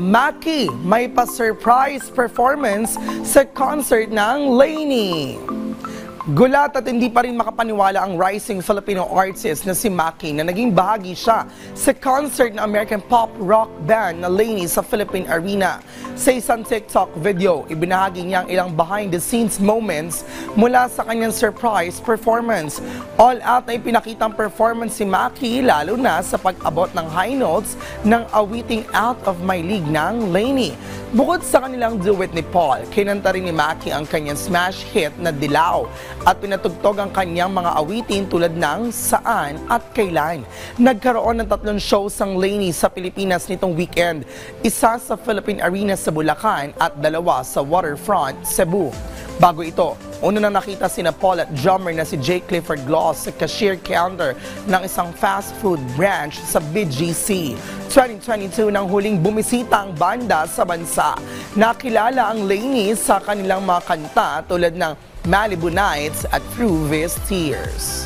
Maki may pa-surprise performance sa concert ng Lainey. Gulat at hindi pa rin makapaniwala ang rising Filipino artist na si Maki na naging bahagi siya sa concert ng American pop rock band na Lainey sa Philippine Arena. Sa isang TikTok video, ibinahagi niya ang ilang behind-the-scenes moments mula sa kanyang surprise performance. All out na ipinakitang performance si Maki lalo na sa pag-abot ng high notes ng awiting Out of My League ng Lainey. Bukod sa kanilang duet ni Paul, kinanta rin ni Maki ang kanyang smash hit na Dilaw at pinatugtog ang kanyang mga awitin tulad ng Saan at Kailan. Nagkaroon ng 3 shows ang Lainey sa Pilipinas nitong weekend, isa sa Philippine Arena sa Bulacan at 2 sa Waterfront, Cebu. Bago ito, una na nakita sina Paul at drummer na si Jay Clifford Gloss sa cashier counter ng isang fast food branch sa BGC. 2022 nang huling bumisita ang banda sa bansa. Nakilala ang Lainey sa kanilang mga kanta tulad ng Malibu Nights at Through These Tears.